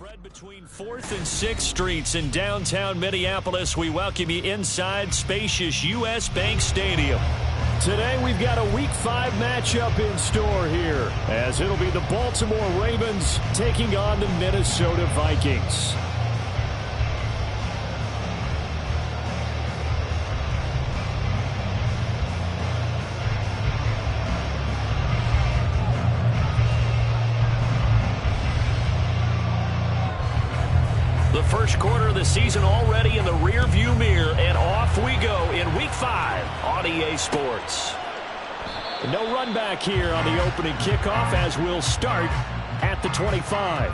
Spread between 4th and 6th Streets in downtown Minneapolis. We welcome you inside spacious U.S. Bank Stadium. Today we've got a Week 5 matchup in store here, as it'll be the Baltimore Ravens taking on the Minnesota Vikings. The first quarter of the season already in the rear-view mirror, and off we go in Week 5 on EA Sports. No run back here on the opening kickoff, as we'll start at the 25.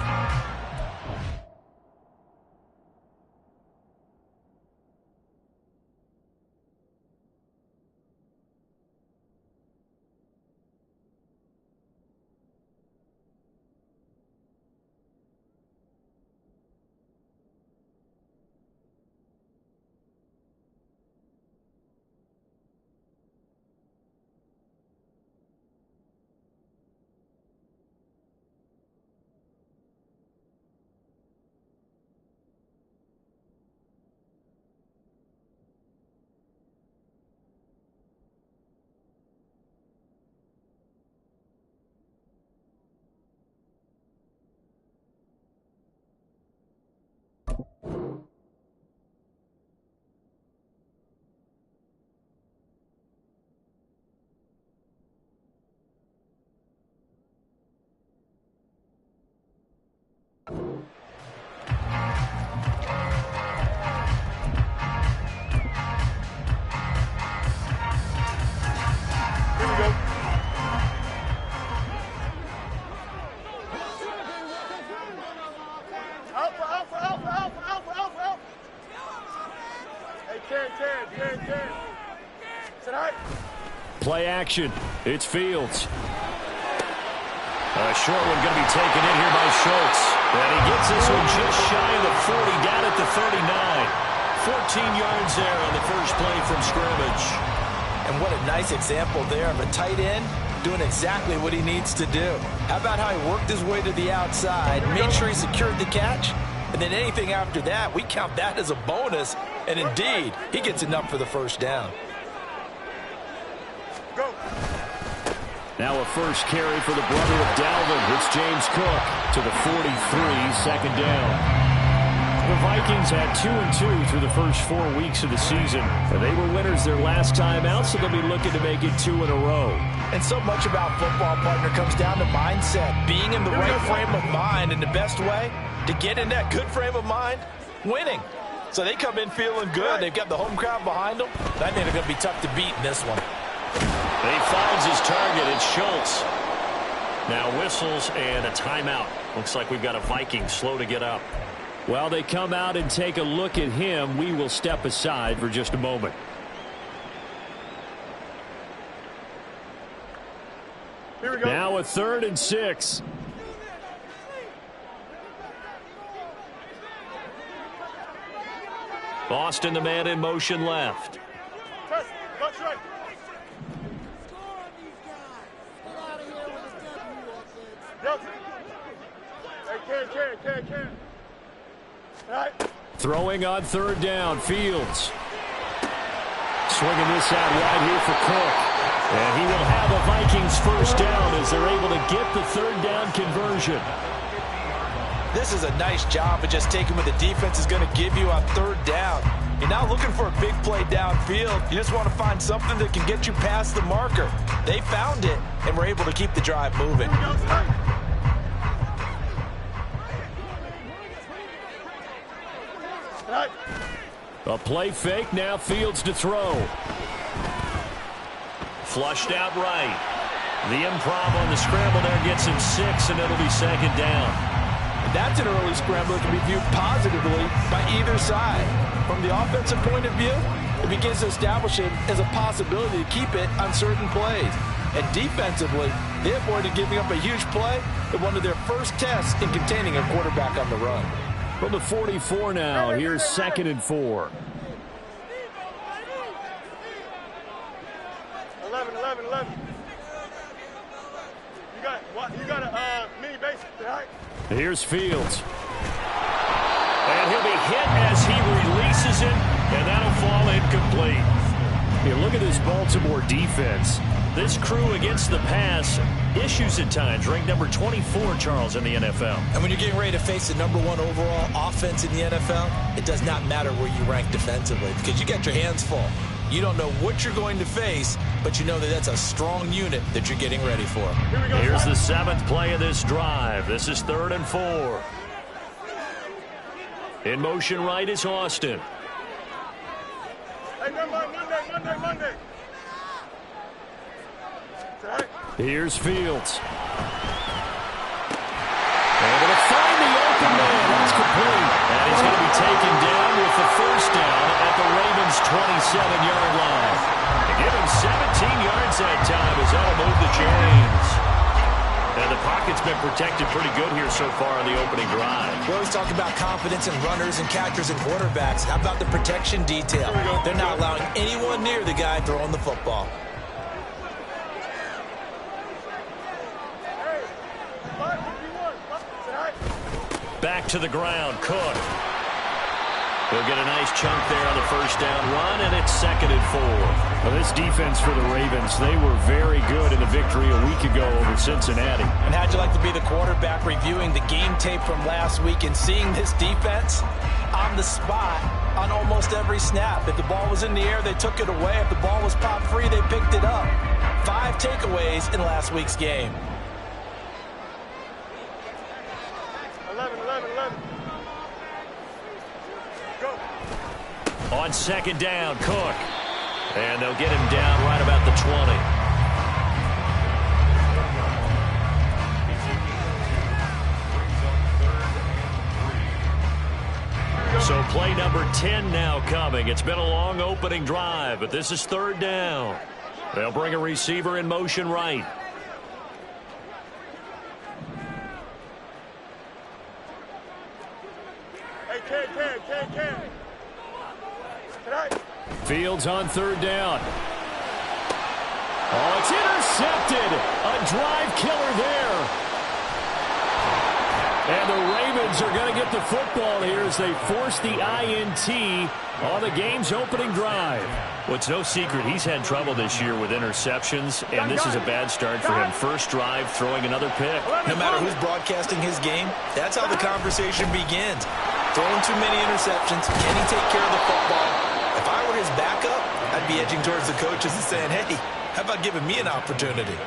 Play action. It's Fields. A short one going to be taken in here by Schultz. And he gets this one just shy of the 40, down at the 39. 14 yards there on the first play from scrimmage. And what a nice example there of a tight end doing exactly what he needs to do. How about how he worked his way to the outside, made sure he secured the catch, and then anything after that, we count that as a bonus. And indeed, he gets enough for the first down. Go. Now a first carry for the brother of Dalvin. It's James Cook to the 43, second down. The Vikings had 2-2 through the first 4 weeks of the season. They were winners their last time out, so they'll be looking to make it 2 in a row. And so much about football, partner, comes down to mindset. Being in the right frame of mind, and the best way to get in that good frame of mind, winning. So they come in feeling good. They've got the home crowd behind them. I think they're going to be tough to beat in this one. He finds his target. It's Schultz. Now whistles and a timeout. Looks like we've got a Viking slow to get up. While they come out and take a look at him, we will step aside for just a moment. Here we go. Now a 3rd and 6. Boston, the man in motion left. Press. Watch right. Can. Right. Throwing on 3rd down, Fields. Swinging this out wide here for Cook. And he will have a Vikings first down as they're able to get the 3rd down conversion. This is a nice job of just taking what the defense is going to give you on 3rd down. You're not looking for a big play downfield. You just want to find something that can get you past the marker. They found it and were able to keep the drive moving. A play fake, now Fields to throw. Flushed out right. The improv on the scramble there gets him 6, and it'll be 2nd down. And that's an early scramble that can be viewed positively by either side. From the offensive point of view, it begins to establish it as a possibility to keep it on certain plays. And defensively, they avoided giving up a huge play at one of their first tests in containing a quarterback on the run. From the 44 now, here's 2nd and 4. 11. You got a mini base, right? Here's Fields. And he'll be hit as he releases it, and that'll fall incomplete. Hey, look at this Baltimore defense. This crew against the pass, issues at times, ranked number 24, Charles, in the NFL. And when you're getting ready to face the #1 overall offense in the NFL, it does not matter where you rank defensively because you got your hands full. You don't know what you're going to face, but you know that that's a strong unit that you're getting ready for. Here's the 7th play of this drive. This is 3rd and 4. In motion right is Austin. Hey, Monday. Here's Fields. Able to find the open man. That's complete. And he's going to be taken down with the first down at the Ravens' 27-yard line. They give him 17 yards that time as that'll move the chains. And the pocket's been protected pretty good here so far on the opening drive. We always talk about confidence in runners and catchers and quarterbacks. How about the protection detail? They're not allowing anyone near the guy throwing the football. Back to the ground, Cook. He'll get a nice chunk there on the first down run, and it's 2nd and 4. Well, this defense for the Ravens, they were very good in the victory a week ago over Cincinnati. And how'd you like to be the quarterback reviewing the game tape from last week and seeing this defense on the spot on almost every snap? If the ball was in the air, they took it away. If the ball was pop free, they picked it up. 5 takeaways in last week's game. 11. Go. On 2nd down, Cook. And they'll get him down right about the 20. So play number 10 now coming. It's been a long opening drive, but this is 3rd down. They'll bring a receiver in motion right. Hey, Ken. Tonight. Fields on 3rd down. Oh, it's intercepted. A drive killer there. And the Ravens are going to get the football here as they force the INT on the game's opening drive. Well, it's no secret he's had trouble this year with interceptions, and this is a bad start for him. First drive, throwing another pick. No matter who's broadcasting his game, that's how the conversation begins. Throwing too many interceptions. Can he take care of the football? If I were his backup, I'd be edging towards the coaches and saying, hey, how about giving me an opportunity?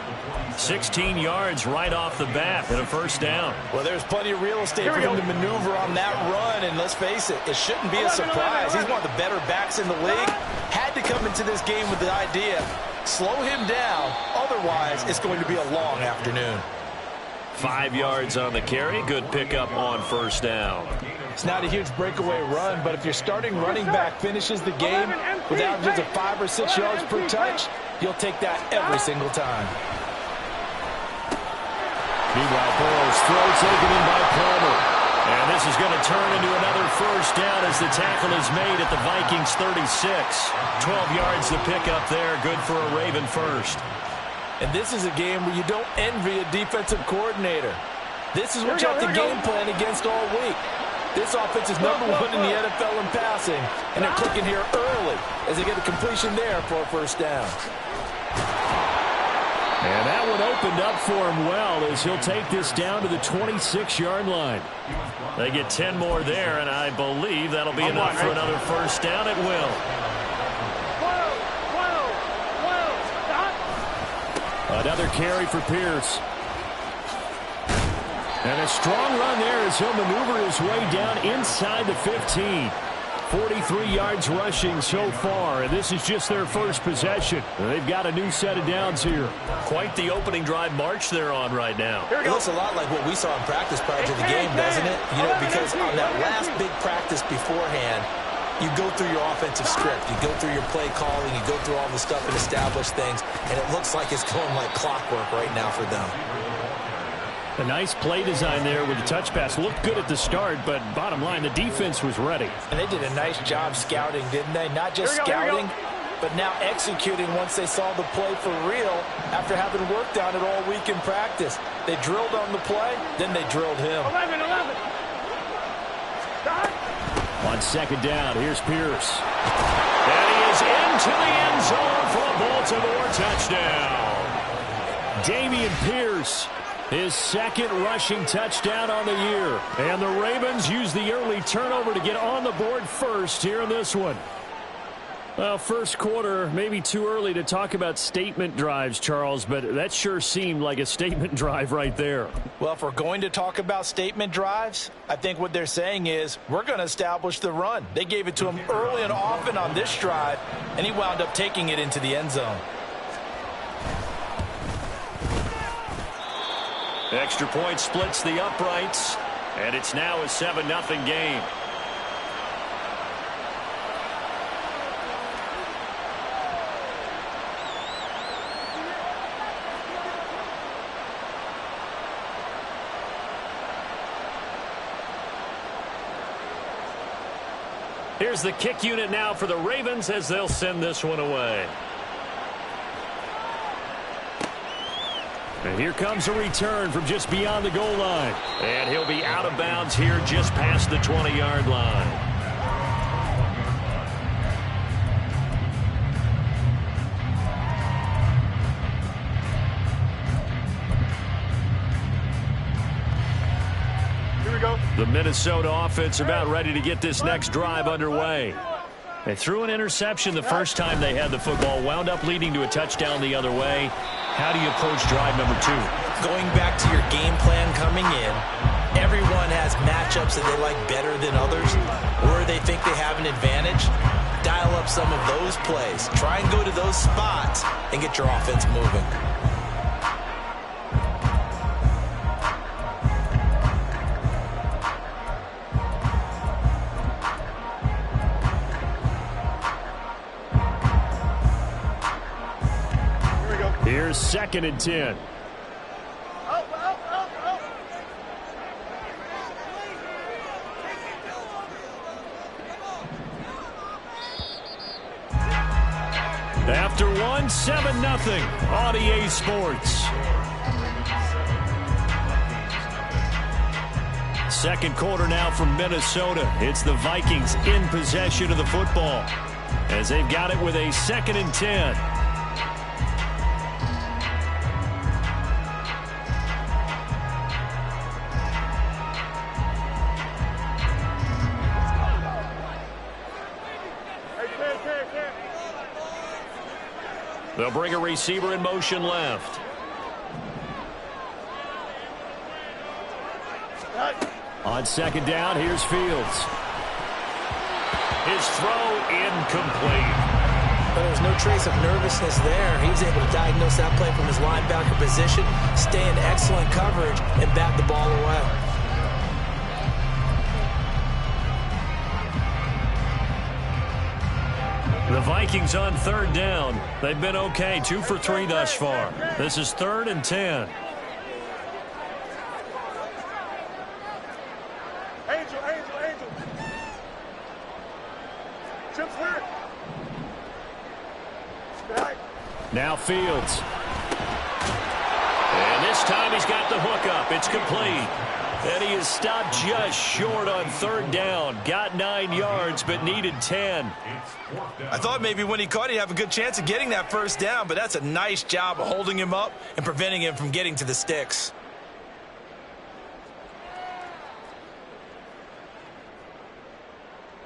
16 yards right off the bat and a first down. Well, there's plenty of real estate for him to maneuver on that run, and let's face it, it shouldn't be a surprise. He's one of the better backs in the league. Had to come into this game with the idea, slow him down, otherwise it's going to be a long afternoon. 5 yards on the carry. Good pickup on first down. It's not a huge breakaway run, but if your starting running back finishes the game with averages of 5 or 6 yards per touch, you'll take that every single time. Meanwhile, Burrow's throw taken in by Palmer. And this is going to turn into another first down as the tackle is made at the Vikings 36. 12 yards to pick up there. Good for a Raven first. And this is a game where you don't envy a defensive coordinator. This is what you have to game plan against all week. This offense is #1 in the NFL in passing, and they're clicking here early as they get a completion there for a first down. And that one opened up for him well as he'll take this down to the 26-yard line. They get 10 more there, and I believe that'll be enough for another first down. It will. Another carry for Pierce. And a strong run there as he'll maneuver his way down inside the 15. 43 yards rushing so far, and this is just their first possession. They've got a new set of downs here. Quite the opening drive march they're on right now. It looks a lot like what we saw in practice prior to the game, doesn't it? You know, because on that last big practice beforehand, you go through your offensive script, you go through your play calling, you go through all the stuff and establish things, and it looks like it's going like clockwork right now for them. A nice play design there with the touch pass. Looked good at the start, but bottom line, the defense was ready. And they did a nice job scouting, didn't they? Not just scouting, but now executing once they saw the play for real after having worked on it all week in practice. They drilled on the play, then they drilled him. 11. On second down, here's Pierce. And he is into the end zone for a Baltimore touchdown. Dameon Pierce, his second rushing touchdown on the year. And the Ravens use the early turnover to get on the board first here in this one. Well, first quarter, maybe too early to talk about statement drives, Charles, but that sure seemed like a statement drive right there. Well, if we're going to talk about statement drives, I think what they're saying is we're going to establish the run. They gave it to him early and often on this drive, and he wound up taking it into the end zone. Extra point splits the uprights, and it's now a 7-0 game. Here's the kick unit now for the Ravens as they'll send this one away. And here comes a return from just beyond the goal line. And he'll be out of bounds here just past the 20-yard line. The Minnesota offense about ready to get this next drive underway. They threw an interception the first time they had the football, wound up leading to a touchdown the other way. How do you approach drive number 2? Going back to your game plan coming in, everyone has matchups that they like better than others, or they think they have an advantage. Dial up some of those plays. Try and go to those spots and get your offense moving. Here's 2nd and 10. After one, 7-0 on EA Sports. Second quarter now from Minnesota. It's the Vikings in possession of the football as they've got it with a 2nd and 10. They'll bring a receiver in motion left. On second down, here's Fields. His throw incomplete. But there's no trace of nervousness there. He was able to diagnose that play from his linebacker position, stay in excellent coverage, and bat the ball away. The Vikings on third down. They've been okay, 2 for 3 thus far. This is 3rd and 10. Angel. Chip's here. Now Fields. And this time he's got the hook up. It's complete. And he is stopped just short on third down. Got 9 yards, but needed 10. I thought maybe when he caught, he'd have a good chance of getting that first down, but that's a nice job of holding him up and preventing him from getting to the sticks.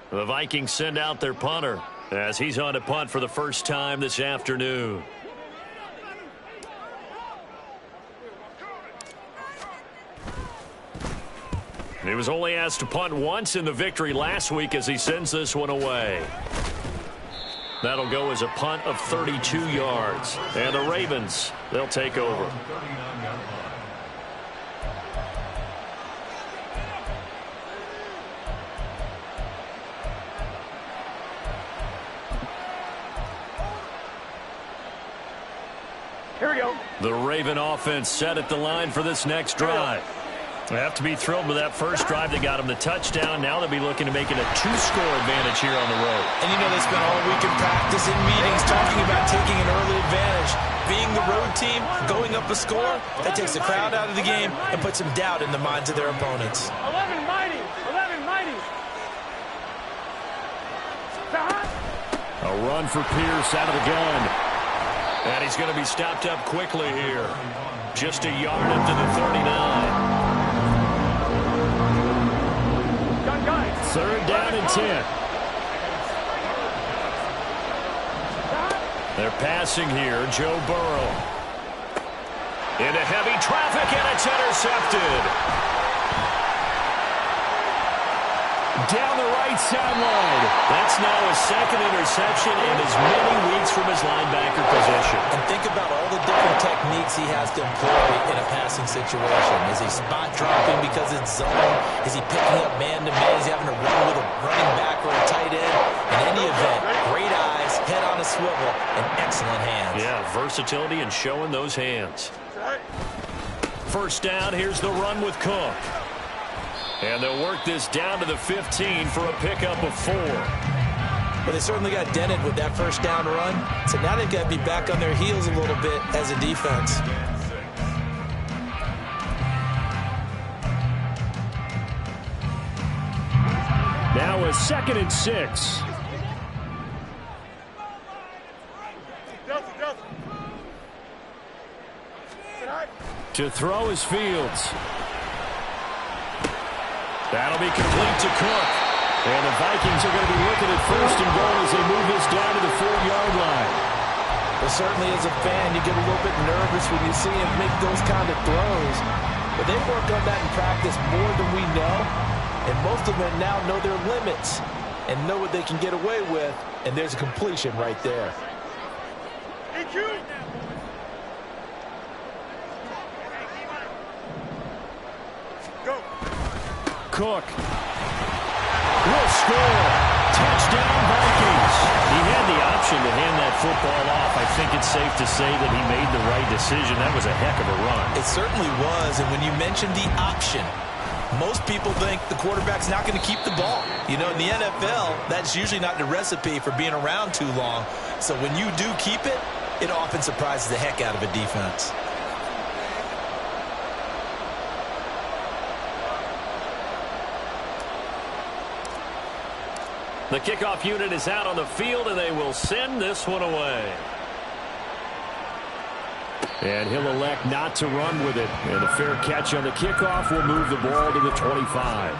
The Vikings send out their punter as he's on to punt for the first time this afternoon. He was only asked to punt once in the victory last week as he sends this one away. That'll go as a punt of 32 yards. And the Ravens, they'll take over. Here we go. The Raven offense set at the line for this next drive. They have to be thrilled with that first drive that got them the touchdown. Now they'll be looking to make it a 2-score advantage here on the road. And you know they spent all week in practice in meetings talking about taking an early advantage. Being the road team, going up a score, that takes the crowd out of the game and puts some doubt in the minds of their opponents. 11 mighty. A run for Pierce out of the gun. And he's going to be stopped up quickly here. Just a yard up to the 39. Third down and 10. They're passing here. Joe Burrow. Into heavy traffic, and it's intercepted. Down the right sideline. That's now his second interception in as many weeks from his linebacker position. And think about all the different techniques he has to employ in a passing situation. Is he spot dropping because it's zone? Is he picking up man-to-man? Is he having to run with a running back or a tight end? In any event, great eyes, head on a swivel, and excellent hands. Yeah, versatility and showing those hands. First down, here's the run with Cook. And they'll work this down to the 15 for a pickup of 4. But they certainly got dented with that first down run. So now they've got to be back on their heels a little bit as a defense. Now a 2nd and 6. To throw is Fields. That'll be complete to Cook. And the Vikings are going to be looking at first and goal as they move this down to the 4-yard line. Well, certainly as a fan, you get a little bit nervous when you see him make those kind of throws. But they work on that in practice more than we know. And most of them now know their limits and know what they can get away with. And there's a completion right there. Cook will score. Touchdown, Vikings. He had the option to hand that football off. I think it's safe to say that he made the right decision. That was a heck of a run. It certainly was. And when you mentioned the option, most people think the quarterback's not going to keep the ball. You know, in the NFL, that's usually not the recipe for being around too long. So when you do keep it, it often surprises the heck out of a defense. The kickoff unit is out on the field, and they will send this one away. And he'll elect not to run with it. And a fair catch on the kickoff will move the ball to the 25.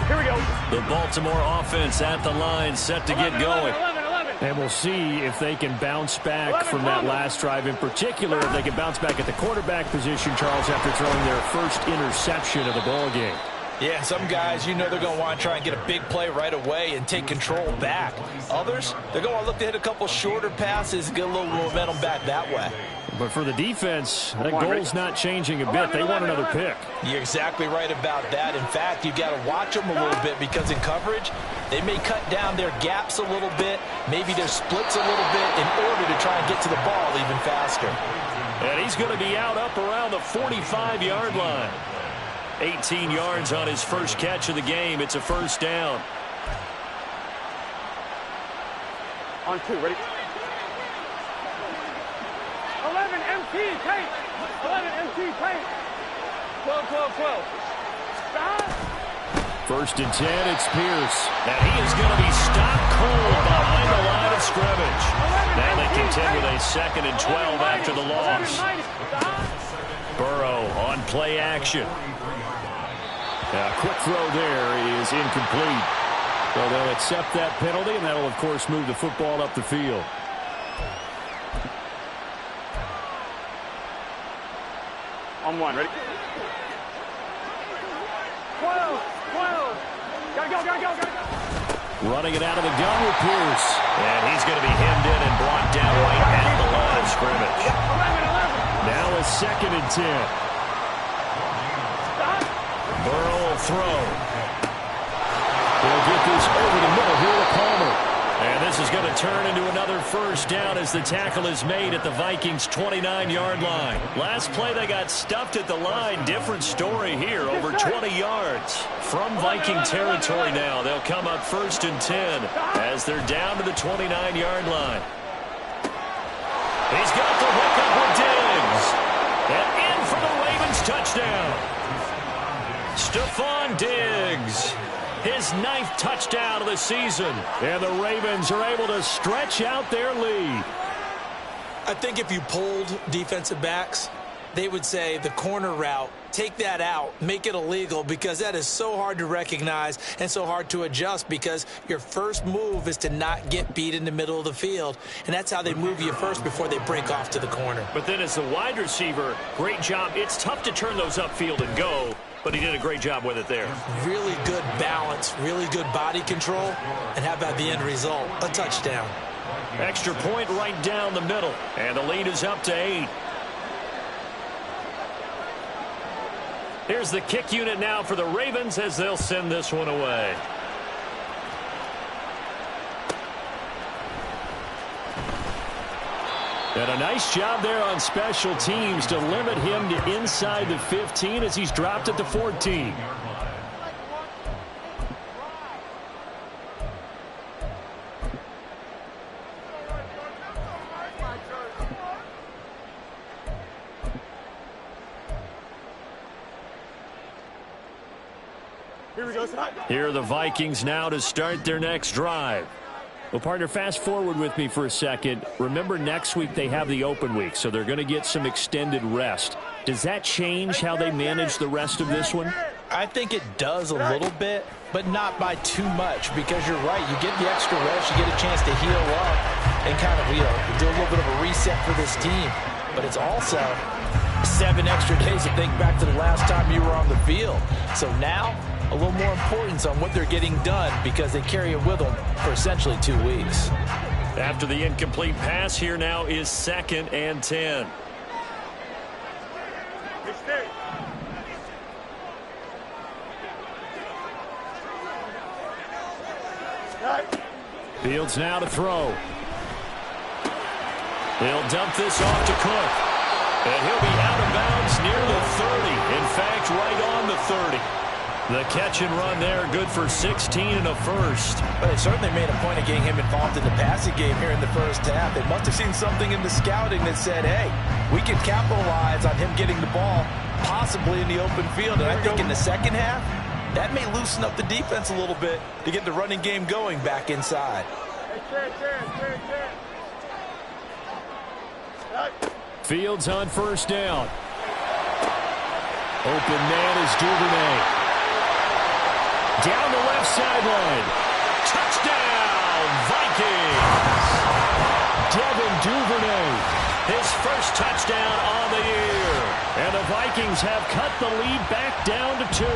Here we go. The Baltimore offense at the line, set to get going. 11. And we'll see if they can bounce back from that last drive, in particular, if they can bounce back at the quarterback position, Charles, after throwing their first interception of the ball game. Yeah, some guys, you know they're going to want to try and get a big play right away and take control back. Others, they're going to look to hit a couple shorter passes and get a little momentum back that way. But for the defense, that goal's not changing a bit. They want another pick. You're exactly right about that. In fact, you've got to watch them a little bit because in coverage, they may cut down their gaps a little bit, maybe their splits a little bit in order to try and get to the ball even faster. And he's going to be out up around the 45-yard line. 18 yards on his first catch of the game. It's a first down. On 2, ready? 11 MT paint. 11 MT paint. 12. Stop. First and 10, it's Pierce. And he is going to be stopped cold behind the line of scrimmage. Now they contend with a 2nd and 12 after the loss. Burrow on play action. A quick throw there is incomplete. So they'll accept that penalty, and that'll, of course, move the football up the field. On 1, ready? 12. Gotta go. Running it out of the gun with Pierce. And he's going to be hemmed in and brought down right at the line of scrimmage. 11. Now a 2nd and 10. Stop. Burrow will throw. They'll get this over the middle here to Palmer. And this is going to turn into another first down as the tackle is made at the Vikings' 29-yard line. Last play, they got stuffed at the line. Different story here, over 20 yards. From Viking territory now, they'll come up 1st and 10 as they're down to the 29-yard line. He's got the hook up with Diggs. And in for the Ravens touchdown. Diggs. His 9th touchdown of the season. And the Ravens are able to stretch out their lead. I think if you polled defensive backs, they would say the corner route, take that out, make it illegal, because that is so hard to recognize and so hard to adjust, because your first move is to not get beat in the middle of the field, and that's how they move you first before they break off to the corner. But then as the wide receiver, great job. It's tough to turn those upfield and go, but he did a great job with it there. Really good balance, really good body control, and how about the end result? A touchdown. Extra point right down the middle, and the lead is up to 8. Here's the kick unit now for the Ravens as they'll send this one away. And a nice job there on special teams to limit him to inside the 15 as he's dropped at the 14. Here are the Vikings now to start their next drive. Well, partner, fast forward with me for a second. Remember, next week they have the open week, so they're going to get some extended rest. Does that change how they manage the rest of this one? I think it does a little bit, but not by too much, because you're right. You get the extra rest, you get a chance to heal up and kind of, do a little bit of a reset for this team. But it's also 7 extra days to think back to the last time you were on the field. So now, a little more importance on what they're getting done, because they carry it with them for essentially 2 weeks. After the incomplete pass, here now is 2nd and 10. Fields now to throw. He'll dump this off to Cook. And he'll be out of bounds near the 30. In fact, right on the 30. The catch and run there, good for 16 and a first. But they certainly made a point of getting him involved in the passing game here in the first half. They must have seen something in the scouting that said, hey, we can capitalize on him getting the ball, possibly in the open field. And I think in the second half, that may loosen up the defense a little bit to get the running game going back inside. Fields on first down. Open man is Duvernay. Down the left sideline. Touchdown, Vikings. Devin Duvernay, his first touchdown on the year. And the Vikings have cut the lead back down to 2.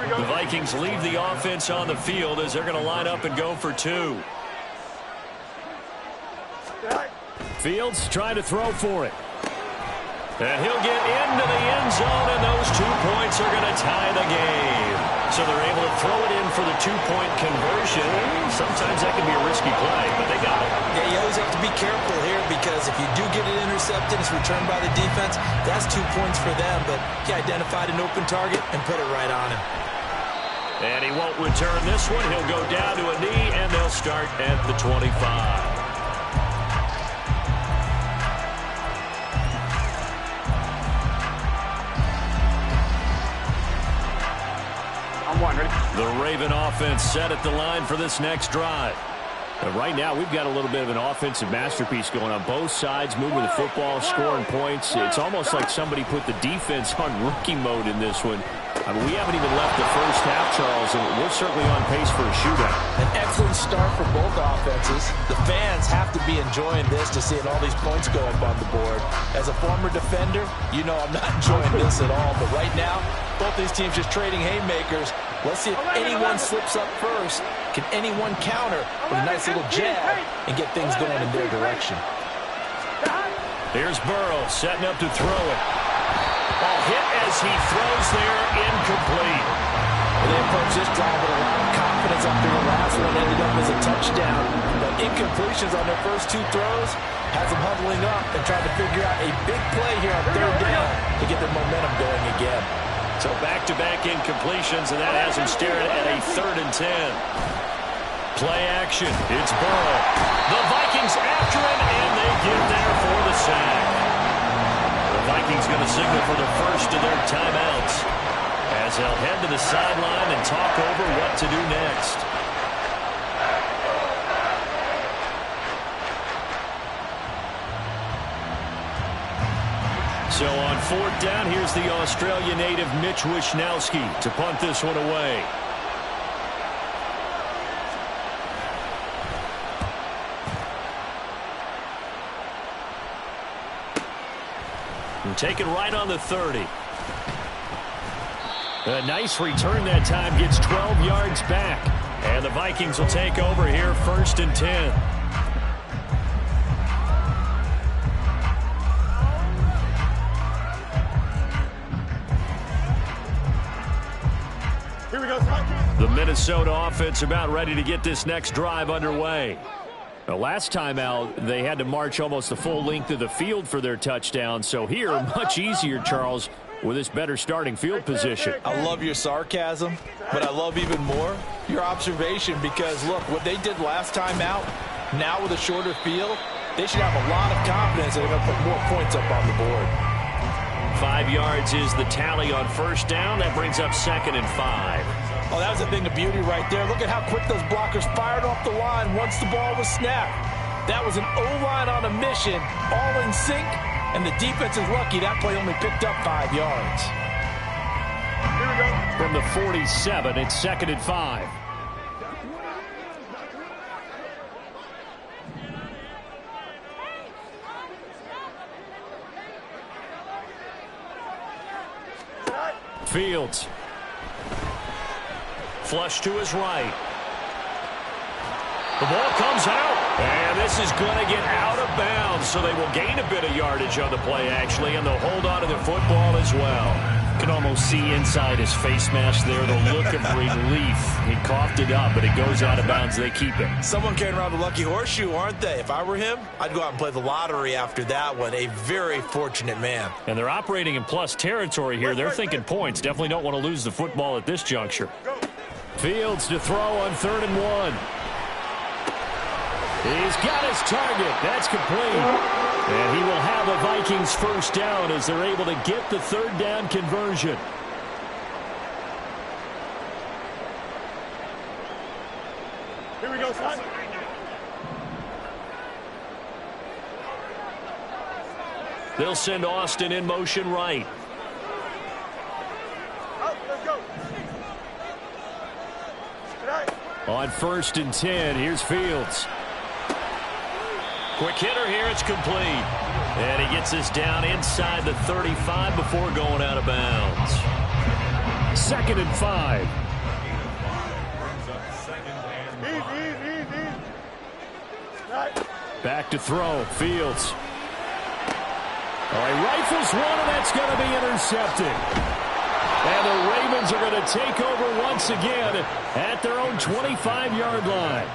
The Vikings leave the offense on the field as they're going to line up and go for 2. Fields trying to throw for it. And he'll get into the end zone, and those 2 points are going to tie the game. So they're able to throw it in for the 2-point conversion. Sometimes that can be a risky play, but they got it. Yeah, you always have to be careful here, because if you do get it intercepted, it's returned by the defense, that's 2 points for them. But he identified an open target and put it right on him. And he won't return this one. He'll go down to a knee, and they'll start at the 25. I'm one, ready? The Raven offense set at the line for this next drive. And right now, we've got a little bit of an offensive masterpiece going on both sides, moving the football, scoring points. It's almost like somebody put the defense on rookie mode in this one. I mean, we haven't even left the first half, Charles, and we're certainly on pace for a shootout. An excellent start for both offenses. The fans have to be enjoying this to seeing all these points go up on the board. As a former defender, you know I'm not enjoying this at all. But right now, both these teams just trading haymakers. Let's see if anyone slips up first. Can anyone counter with a nice little jab and get things going in their direction? Here's Burrow setting up to throw it. Ball hit as he throws there, incomplete. Well, they approach this drive with a lot of confidence after the last one ended up as a touchdown. But incompletions on their first 2 throws has them huddling up and trying to figure out a big play here on 3rd down to get their momentum going again. So back-to-back incompletions, and that has them staring at a 3rd and 10. Play action. It's Burrow. The Vikings after him, and they get there for the sack. The Vikings going to signal for the first of their timeouts as they'll head to the sideline and talk over what to do next. So on 4th down, here's the Australia native Mitch Wishnowsky to punt this one away. And take it right on the 30. A nice return that time, gets 12 yards back. And the Vikings will take over here, 1st and 10. The Minnesota offense about ready to get this next drive underway. The last time out, they had to march almost the full length of the field for their touchdown. So here, much easier, Charles, with this better starting field position. I love your sarcasm, but I love even more your observation because, look, what they did last time out, now with a shorter field, they should have a lot of confidence that they're going to put more points up on the board. 5 yards is the tally on 1st down. That brings up 2nd and 5. Oh, that was a thing of beauty right there. Look at how quick those blockers fired off the line once the ball was snapped. That was an O-line on a mission, all in sync, and the defense is lucky that play only picked up 5 yards. Here we go. From the 47, it's 2nd and 5. Fields. Flush to his right. The ball comes out, and this is going to get out of bounds, so they will gain a bit of yardage on the play, actually, and they'll hold on to the football as well. You can almost see inside his face mask there the look of relief. He coughed it up, but it goes out of bounds. They keep it. Someone carrying around the lucky horseshoe, aren't they? If I were him, I'd go out and play the lottery after that one. A very fortunate man. And they're operating in plus territory here. They're thinking points. Definitely don't want to lose the football at this juncture. Fields to throw on 3rd and 1. He's got his target. That's complete. And he will have a Vikings 1st down as they're able to get the 3rd down conversion. Here we go, son. They'll send Austin in motion right. Out, let's go. On 1st and 10, here's Fields. Quick hitter here, it's complete. And he gets this down inside the 35 before going out of bounds. 2nd and 5. Easy. Right. Back to throw, Fields. Oh, he rifles one, and that's going to be intercepted. And the Ravens are going to take over once again at their own 25-yard line.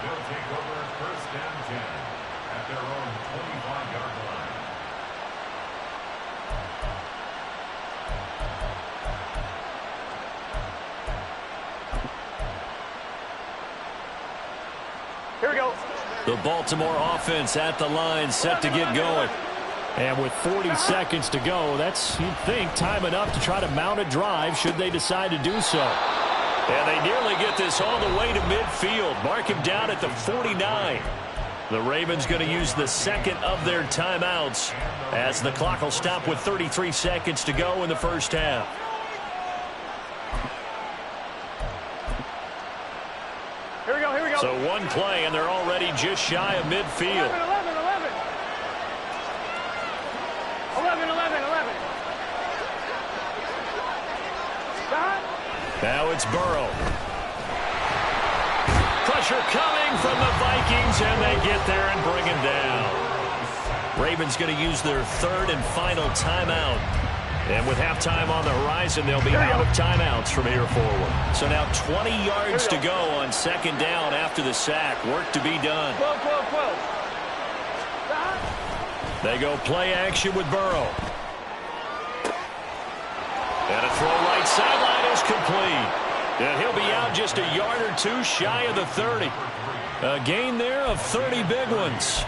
They'll take over 1st and 10 at their own 25-yard line. Here we go. The Baltimore offense at the line, set to get going. And with 40 seconds to go, that's, you'd think, time enough to try to mount a drive should they decide to do so. And they nearly get this all the way to midfield. Mark him down at the 49. The Ravens going to use the 2nd of their timeouts as the clock will stop with 33 seconds to go in the 1st half. Here we go. So one play, and they're already just shy of midfield. 11. Now it's Burrow. Pressure coming from the Vikings, and they get there and bring him down. Ravens going to use their 3rd and final timeout And with halftime on the horizon, they'll be out of timeouts from here forward. So now 20 yards to go on second down after the sack. Work to be done. 12. They go play action with Burrow. And a throw right sideline is complete. And he'll be out just a yard or two shy of the 30. A gain there of 30 big ones.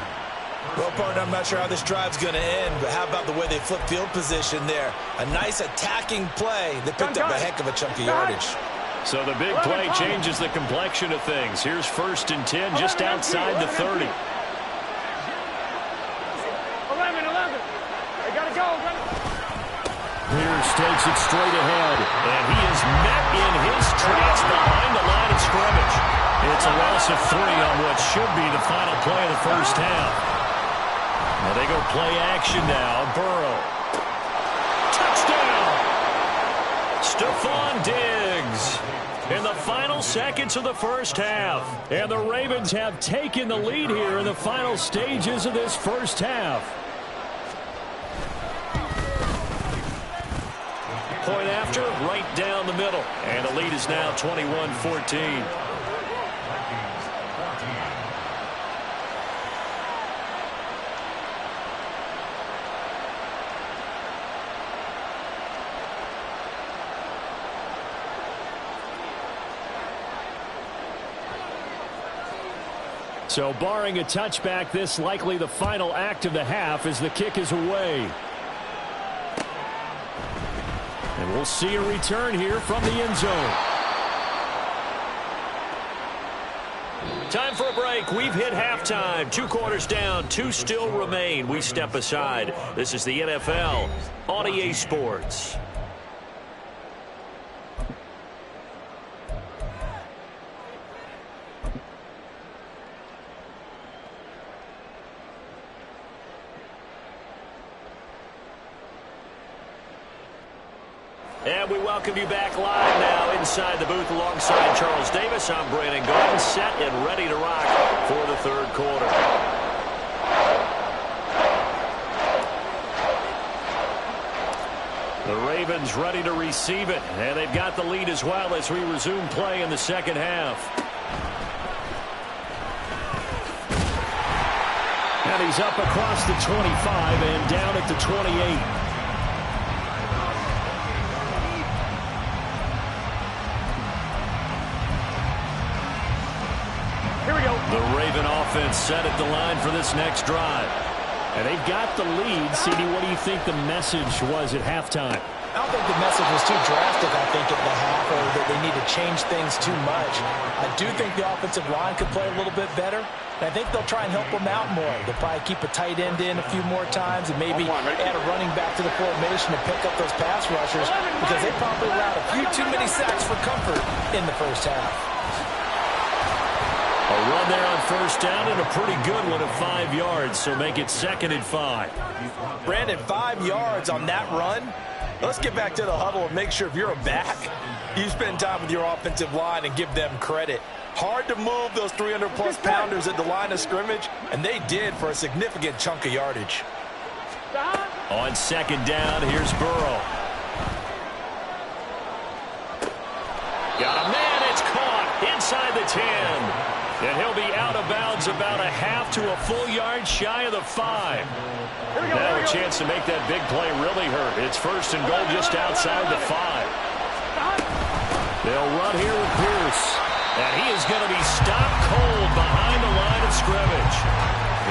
Well, partner, I'm not sure how this drive's going to end, but how about the way they flip field position there? A nice attacking play. They picked up a heck of a chunk of yardage. So the big play changes the complexion of things. Here's 1st and 10 just outside the 30. 11. They got to go. Pierce takes it straight ahead, and he is met in his tracks behind the line of scrimmage. It's a loss of 3 on what should be the final play of the first half. Now they go play action now. Burrow. Touchdown! Stephon Diggs in the final seconds of the first half. And the Ravens have taken the lead here in the final stages of this first half. Point after, right down the middle. And the lead is now 21-14. So barring a touchback, this likely the final act of the half as the kick is away. And we'll see a return here from the end zone. Time for a break. We've hit halftime. 2 quarters down. 2 still remain. We step aside. This is the NFL on EA Sports. And we welcome you back live now inside the booth alongside Charles Davis. I'm Brandon Gordon, set and ready to rock for the third quarter. The Ravens ready to receive it, and they've got the lead as well as we resume play in the second half. And he's up across the 25 and down at the 28. The Raven offense set at the line for this next drive. And they've got the lead. CD, what do you think the message was at halftime? I don't think the message was too drastic, I think, at the half, or that they need to change things too much. I do think the offensive line could play a little bit better. And I think they'll try and help them out more. They'll probably keep a tight end in a few more times and maybe add a running back to the formation to pick up those pass rushers, because they probably allowed a few too many sacks for comfort in the first half. A run there on first down and a pretty good one of 5 yards, so make it 2nd and 5. Brandon, 5 yards on that run. Let's get back to the huddle and make sure if you're a back, you spend time with your offensive line and give them credit. Hard to move those 300-plus pounders at the line of scrimmage, and they did for a significant chunk of yardage. On second down, here's Burrow. Got a man, it's caught inside the 10. And he'll be out of bounds about a half to a full yard shy of the 5. Now a chance to make that big play really hurt. It's 1st and goal just outside the 5. They'll run here with Pierce. And he is going to be stopped cold behind the line of scrimmage.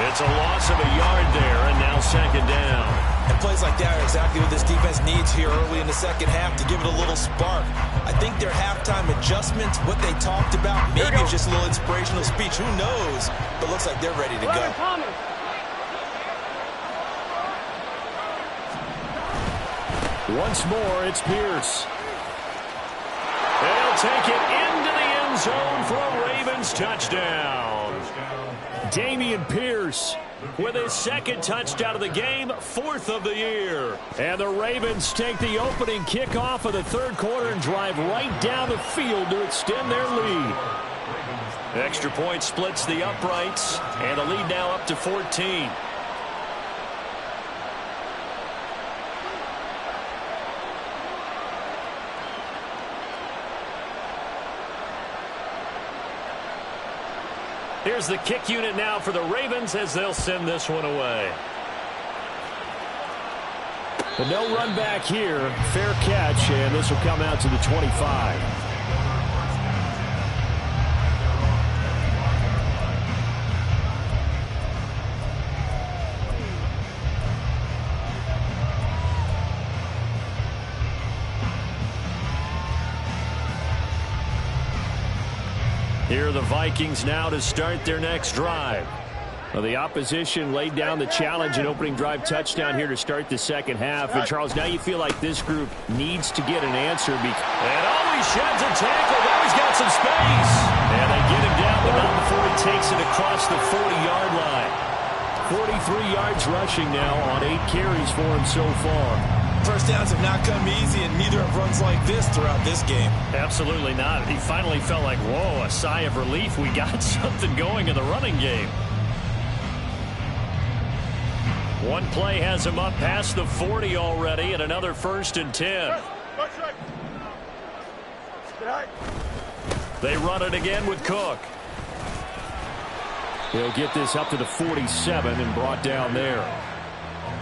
It's a loss of a yard there, and now 2nd down. And plays like that are exactly what this defense needs here early in the second half to give it a little spark. I think their halftime adjustments, what they talked about, maybe it's just a little inspirational speech. Who knows? But looks like they're ready to go. Once more, it's Pierce. They'll take it into the end zone for a Ravens touchdown. Dameon Pierce with his 2nd touchdown of the game, 4th of the year. And the Ravens take the opening kickoff of the third quarter and drive right down the field to extend their lead. Extra point splits the uprights, and the lead now up to 14. Here's the kick unit now for the Ravens as they'll send this one away. But no run back here. Fair catch, and this will come out to the 25. Here are the Vikings now to start their next drive. Well, the opposition laid down the challenge and opening drive touchdown here to start the second half. And, Charles, now you feel like this group needs to get an answer. And always sheds a tackle. Now he's got some space. And they get him down, but not before he takes it across the 40-yard line. 43 yards rushing now on 8 carries for him so far. First downs have not come easy, and neither have runs like this throughout this game. Absolutely not. He finally felt like, whoa, a sigh of relief. We got something going in the running game. One play has him up past the 40 already, and another 1st and 10. They run it again with Cook. They'll get this up to the 47 and brought down there.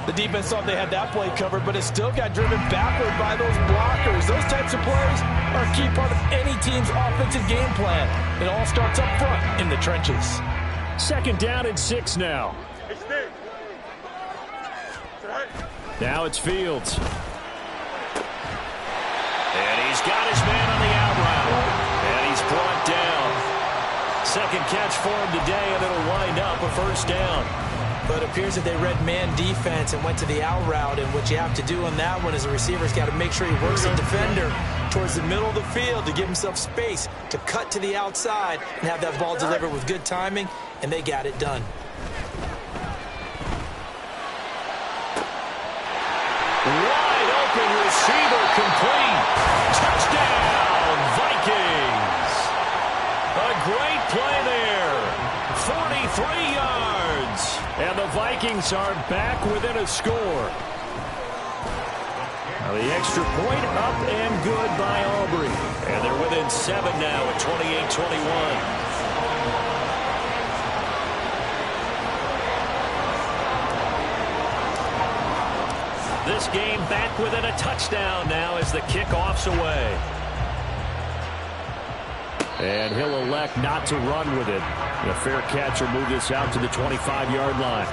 The defense thought they had that play covered, but it still got driven backward by those blockers. Those types of plays are a key part of any team's offensive game plan. It all starts up front in the trenches. 2nd down and 6 now. Now it's Fields. And he's got his man on the out route. And he's brought down. 2nd catch for him today, and it'll wind up a 1st down. But it appears that they read man defense and went to the out route. And what you have to do on that one is the receiver's got to make sure he works the defender towards the middle of the field to give himself space to cut to the outside and have that ball delivered with good timing, and they got it done. Wide open receiver complete. Touchdown, Vikings. A great play there. 43 yards. And the Vikings are back within a score. Now the extra point up and good by Aubrey. And they're within 7 now at 28-21. This game back within a touchdown now as the kickoff's away. And he'll elect not to run with it. The fair catch will move this out to the 25-yard line.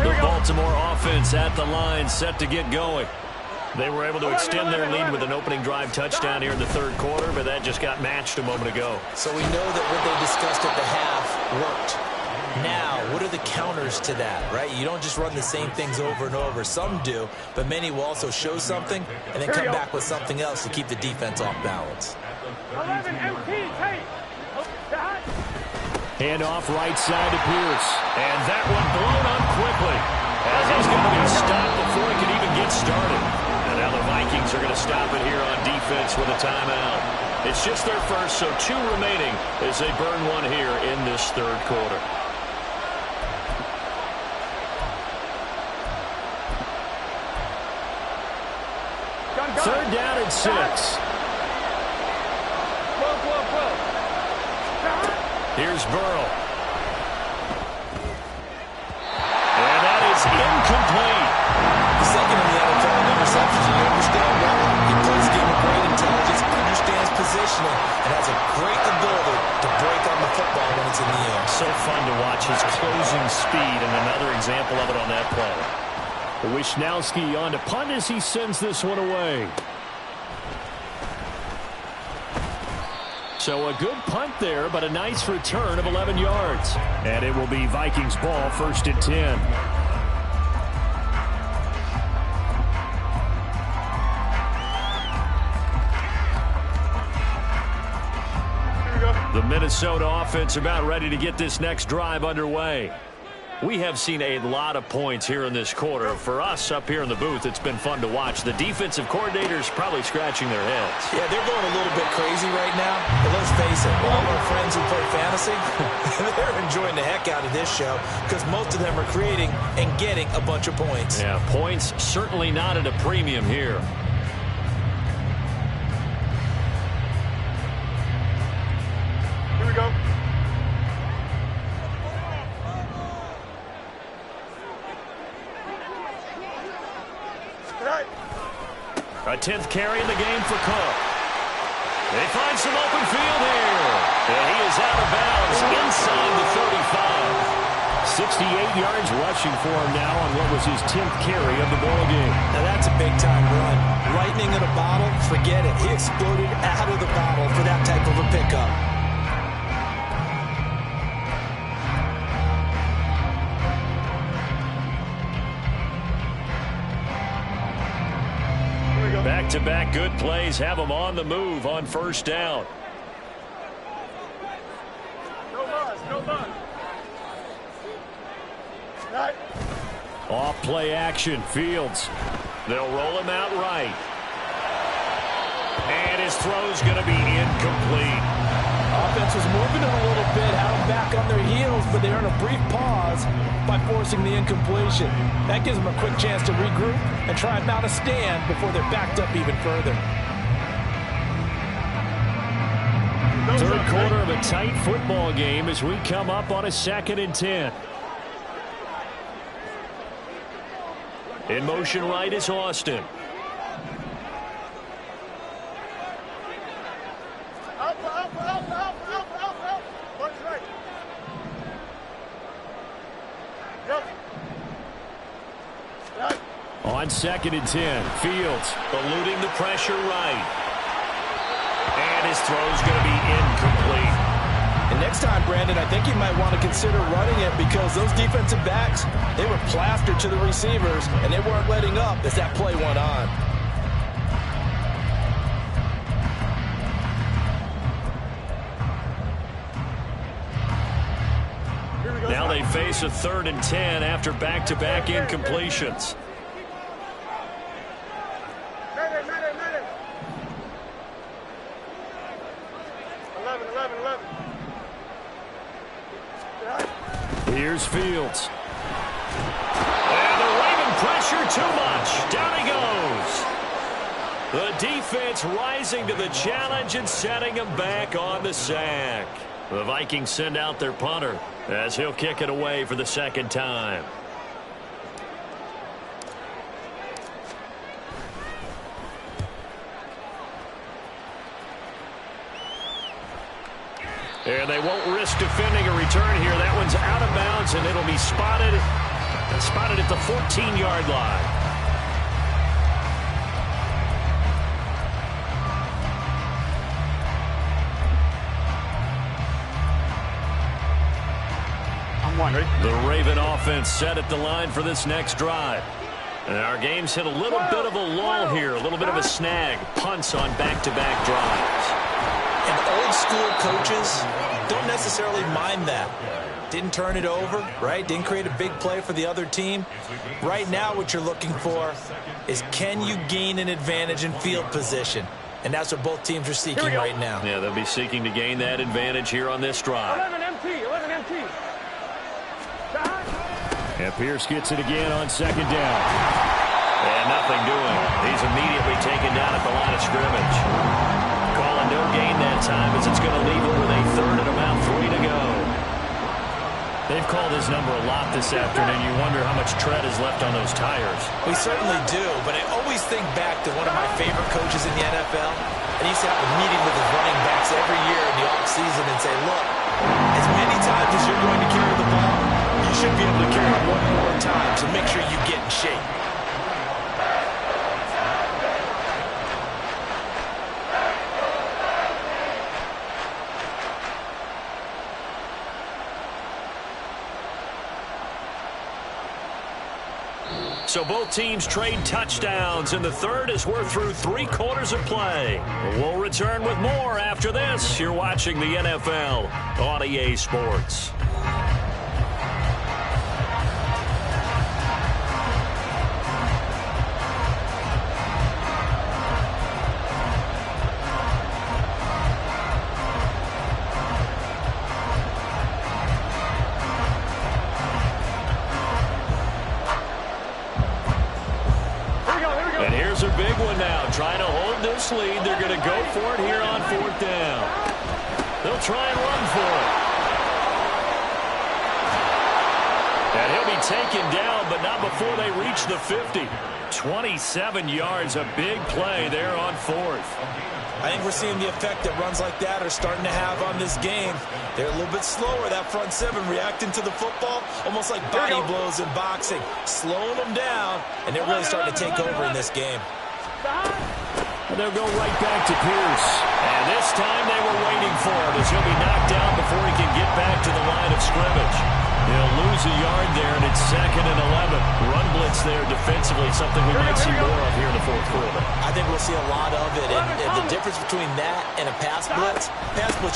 The Baltimore offense at the line, set to get going. They were able to extend their lead with an opening drive touchdown here in the 3rd quarter, but that just got matched a moment ago. So we know that what they discussed at the half worked. Now, what are the counters to that, right? You don't just run the same things over and over. Some do, but many will also show something and then come back with something else to keep the defense off balance. 11 MT, take. Hand off right side to Pierce. And that one blown up quickly. As he's going to be stopped before he can even get started. And now the Vikings are going to stop it here on defense with a timeout. It's just their first, so 2 remaining as they burn one here in this 3rd quarter. Third down and 6. Here's Burrow. And that is incomplete. The second in the NFL in interceptions, you understand why. He plays the game with great intelligence, understands positioning, and has a great ability to break on the football when it's in the air. So fun to watch his closing speed, and another example of it on that play. Wisnowski on to punt as he sends this one away. So a good punt there, but a nice return of 11 yards. And it will be Vikings ball, 1st and 10. The Minnesota offense about ready to get this next drive underway. We have seen a lot of points here in this quarter. For us up here in the booth, it's been fun to watch. The defensive coordinators probably scratching their heads. Yeah, they're going a little bit crazy right now. But let's face it, all of our friends who play fantasy, they're enjoying the heck out of this show because most of them are creating and getting a bunch of points. Yeah, points certainly not at a premium here. Here we go. A 10th carry in the game for Cook. They find some open field here. And he is out of bounds inside the 35. 68 yards rushing for him now on what was his 10th carry of the ball game. Now that's a big-time run. Lightning in a bottle, forget it. He exploded out of the bottle for that type of a pickup. Back-to-back good plays have them on the move on first down. No buzz, no buzz. Right. Off play action, Fields. They'll roll him out right. And his throw's going to be incomplete. Offense was moving it a little bit, had them back on their heels, but they earned a brief pause by forcing the incompletion. That gives them a quick chance to regroup and try and mount a stand before they're backed up even further. Third quarter of a tight football game as we come up on a 2nd and 10. In motion right is Austin. On 2nd and 10, Fields Eluding the pressure right. And his throw's going to be incomplete. And next time, Brandon, I think you might want to consider running it because those defensive backs, they were plastered to the receivers, and they weren't letting up as that play went on. Now they face a 3rd and 10 after back-to-back incompletions. Here's Fields. And the Raven pressure too much. Down he goes. The defense rising to the challenge and setting him back on the sack. The Vikings send out their punter as he'll kick it away for the 2nd time. And they won't risk defending a return here. That one's out of bounds, and it'll be spotted at the 14-yard line. I'm one, ready? The Raven offense set at the line for this next drive. And our game's hit a little bit of a lull here, a little bit of a snag. Punts on back-to-back drives. And old school coaches don't necessarily mind that. Didn't turn it over, right? Didn't create a big play for the other team. Right now what you're looking for is can you gain an advantage in field position? And that's what both teams are seeking right now. Yeah, they'll be seeking to gain that advantage here on this drive. 11 MT. And Pierce gets it again on 2nd down. And nothing doing. He's immediately taken down at the line of scrimmage. Calling no gain that time as it's going to leave him with a 3rd and about 3 to go. They've called his number a lot this afternoon. You wonder how much tread is left on those tires. We certainly do, but I always think back to one of my favorite coaches in the NFL. And he used to have a meeting with his running backs every year in the offseason and say, look, as many times as you're going to carry the ball, you should be able to carry it one more time, so make sure you get in shape. So both teams trade touchdowns in the 3rd as we're through 3 quarters of play. We'll return with more after this. You're watching the NFL on EA Sports. big one now. Trying to hold this lead. They're going to go for it here on 4th down. They'll try and run for it. And he'll be taken down, but not before they reach the 50. 27 yards, a big play there on 4th. I think we're seeing the effect that runs like that are starting to have on this game. They're a little bit slower, that front seven, reacting to the football, almost like body blows in boxing, slowing them down, and they're really starting to take over in this game. And they'll go right back to Pierce. And this time they were waiting for him as he'll be knocked down before he can get back to the line of scrimmage. He'll lose a yard there, and it's 2nd and 11. Run blitz there defensively, something we might see more of here in the 4th quarter. I think we'll see a lot of it. And the difference between that and a pass blitz,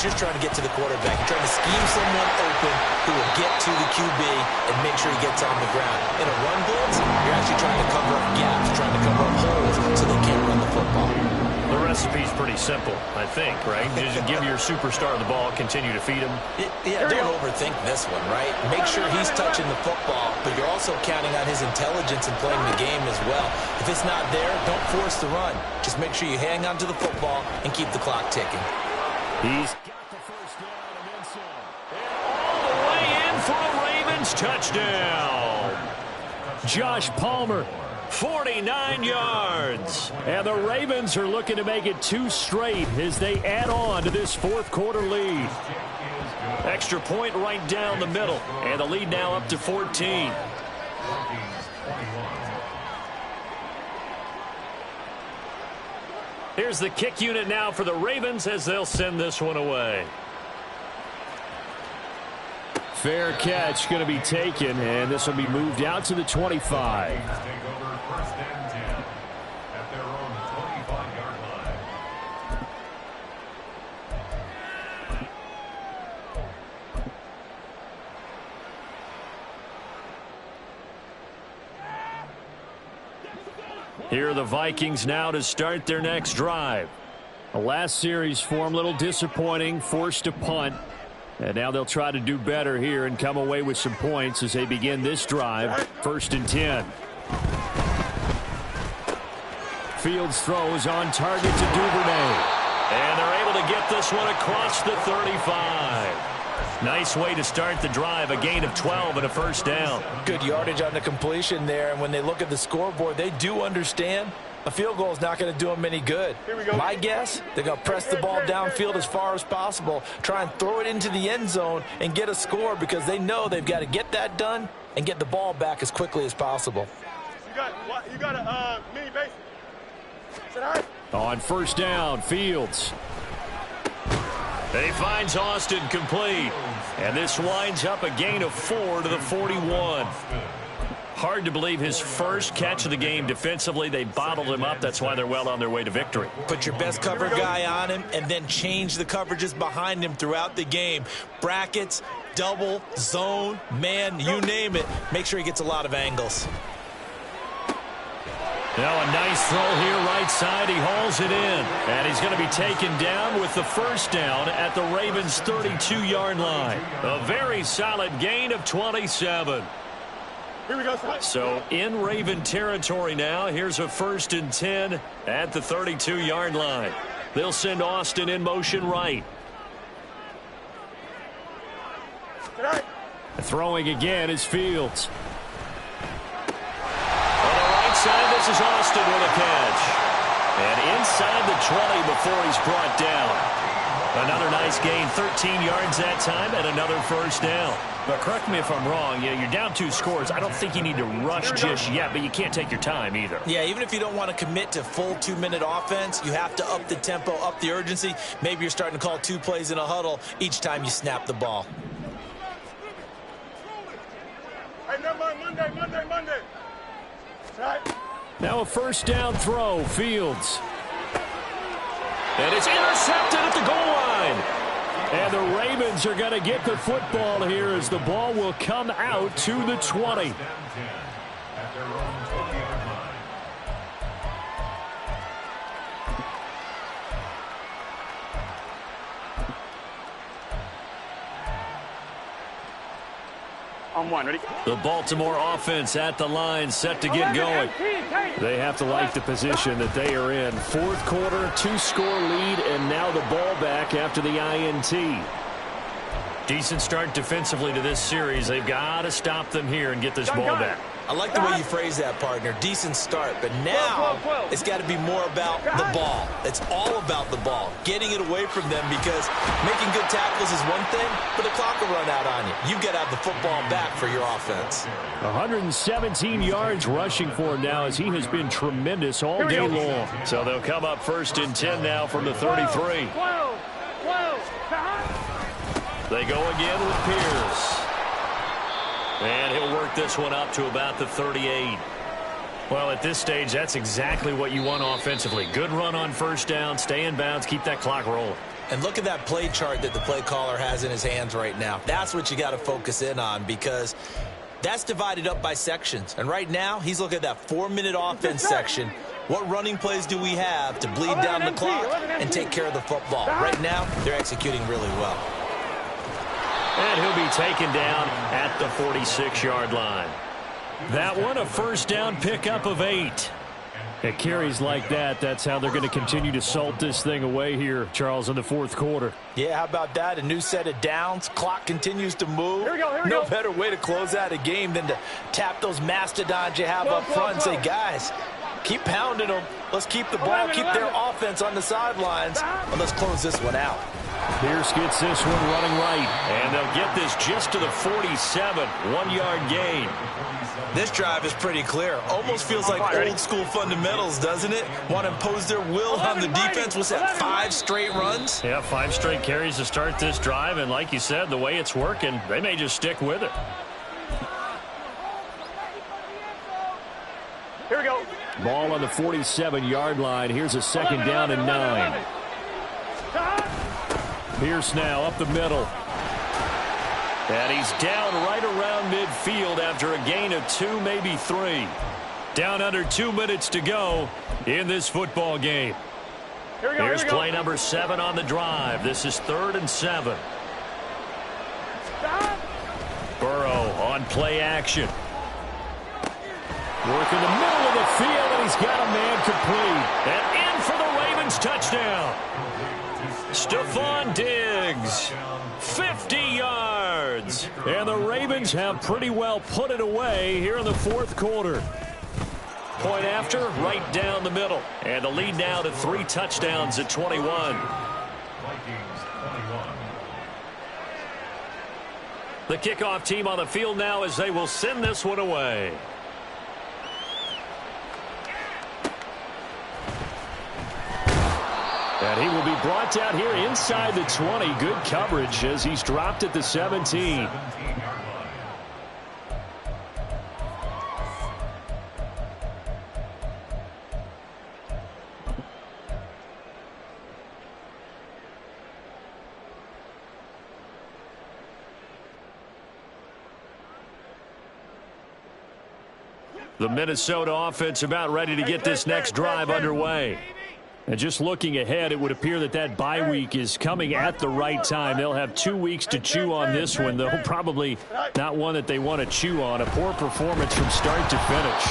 you're trying to get to the quarterback. You're trying to scheme someone open who will get to the QB and make sure he gets on the ground. In a run blitz, you're actually trying to cover up gaps, trying to cover up holes so they can't run the football. The recipe's pretty simple, I think, right? You just give your superstar the ball, continue to feed him. Yeah, don't overthink this one, right? Make sure he's touching the football, but you're also counting on his intelligence in playing the game as well. If it's not there, don't force the run. Just make sure you hang on to the football and keep the clock ticking. He's got the first down and then some. And all the way in for a Ravens touchdown. Josh Palmer. 49 yards. And the Ravens are looking to make it 2 straight as they add on to this 4th quarter lead. Extra point right down the middle. And the lead now up to 14. Here's the kick unit now for the Ravens as they'll send this one away. Fair catch going to be taken, and this will be moved out to the 25. Here are the Vikings now to start their next drive. The last series for them, a little disappointing, forced to punt. And now they'll try to do better here and come away with some points as they begin this drive. 1st and 10. Fields throws on target to Duvernay. And they're able to get this one across the 35. Nice way to start the drive, a gain of 12 and a first down. Good yardage on the completion there, and when they look at the scoreboard, they do understand a field goal is not going to do them any good. My guess, they're going to press the ball downfield as far as possible, try and throw it into the end zone and get a score because they know they've got to get that done and get the ball back as quickly as possible. You got a mini base. Is that all right? On first down, Fields. He finds Austin complete. And this winds up a gain of 4 to the 41. Hard to believe his first catch of the game defensively. They bottled him up. That's why they're well on their way to victory. Put your best cover guy on him and then change the coverages behind him throughout the game. Brackets, double, zone, man, you name it. Make sure he gets a lot of angles. Now a nice throw here right side. He hauls it in. And he's going to be taken down with the first down at the Ravens' 32-yard line. A very solid gain of 27. Here we go. So in Raven territory now. Here's a 1st and 10 at the 32-yard line. They'll send Austin in motion right. Throwing again is Fields. On the right side, this is Austin with a catch. And inside the 20 before he's brought down. Another nice gain, 13 yards that time, and another first down. But correct me if I'm wrong, you're down 2 scores. I don't think you need to rush just yet, but you can't take your time either. Yeah, even if you don't want to commit to full 2-minute offense, you have to up the tempo, up the urgency. Maybe you're starting to call 2 plays in a huddle each time you snap the ball. Hey, never mind, Monday. Right. Now a first down throw, Fields. And it's intercepted at the goal line. And the Ravens are going to get the football here as the ball will come out to the 20. On one. Ready? The Baltimore offense at the line, set to get going. They have to like the position that they are in. Fourth quarter, 2-score lead, and now the ball back after the INT. Decent start defensively to this series. They've got to stop them here and get this ball back. I like the way you phrase that, partner. Decent start, but now it's got to be more about the ball. It's all about the ball, getting it away from them, because making good tackles is one thing, but the clock will run out on you. You've got to have the football back for your offense. 117 yards rushing for him now, as he has been tremendous all day long. So they'll come up 1st and 10 now from the 33. They go again with Pierce. And he'll work this one up to about the 38. Well, at this stage, that's exactly what you want offensively. Good run on 1st down, stay in bounds, keep that clock rolling. And look at that play chart that the play caller has in his hands right now. That's what you got to focus in on, because that's divided up by sections. And right now, he's looking at that 4-minute offense section. What running plays do we have to bleed down the clock and take care of the football? Right now, they're executing really well. And he'll be taken down at the 46-yard line. That one, a 1st down pickup of 8. At carries like that, that's how they're going to continue to salt this thing away here, Charles, in the 4th quarter. Yeah, how about that? A new set of downs. Clock continues to move. No better way to close out a game than to tap those mastodons you have up front and say, guys, keep pounding them. Let's keep the ball, keep their offense on the sidelines, and let's close this one out. Pierce gets this one running right. And they'll get this just to the 47. 1-yard gain. This drive is pretty clear. Almost feels like old school fundamentals, doesn't it? Want to impose their will on the defense. What's that, 5 straight runs? Yeah, 5 straight carries to start this drive. And like you said, the way it's working, they may just stick with it. Here we go. Ball on the 47-yard line. Here's a 2nd down and 9. Pierce now up the middle. And he's down right around midfield after a gain of 2, maybe 3. Down under 2 minutes to go in this football game. Here's play number 7 on the drive. This is 3rd and 7. Burrow on play action. Work in the middle of the field, and he's got a man complete. And in for the Ravens touchdown. Stephon Diggs, 50 yards. And the Ravens have pretty well put it away here in the 4th quarter. Point after, right down the middle. And the lead now to 3 touchdowns at 21. The kickoff team on the field now as they will send this one away. And he will be brought down here inside the 20. Good coverage as he's dropped at the 17. The Minnesota offense about ready to get this next drive underway. And just looking ahead, it would appear that that bye week is coming at the right time. They'll have 2 weeks to chew on this one, though probably not one that they want to chew on. A poor performance from start to finish.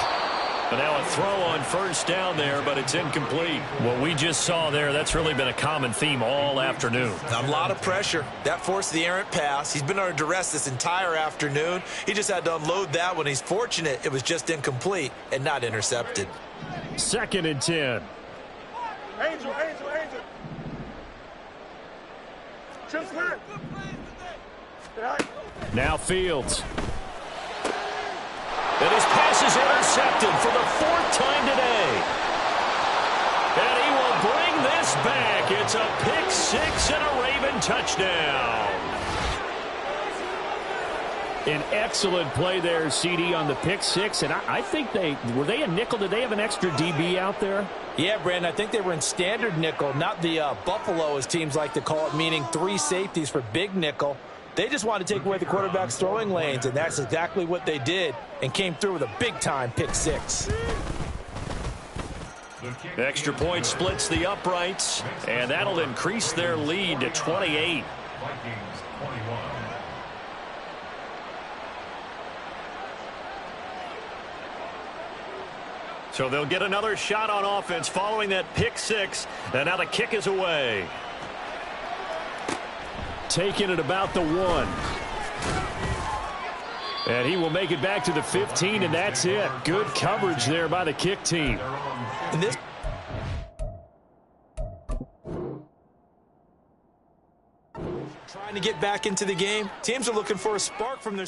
But now a throw on 1st down there, but it's incomplete. What we just saw there, that's really been a common theme all afternoon. A lot of pressure. That forced the errant pass. He's been under duress this entire afternoon. He just had to unload that one. He's fortunate it was just incomplete and not intercepted. 2nd and 10. Angel. Trip square. Now Fields. And his pass is intercepted for the 4th time today. And he will bring this back. It's a pick 6 and a Raven touchdown. An excellent play there, CD, on the pick 6. And I think were they a nickel? Did they have an extra DB out there? Yeah, Brandon, I think they were in standard nickel, not the Buffalo, as teams like to call it, meaning 3 safeties for big nickel. They just wanted to take away the quarterback's throwing lanes, and that's exactly what they did and came through with a big-time pick 6. Extra point splits the uprights, and that'll increase their lead to 28. So they'll get another shot on offense following that pick six. And now the kick is away. Taking it about the 1. And he will make it back to the 15, and that's it. Good coverage there by the kick team. And this trying to get back into the game. Teams are looking for a spark from their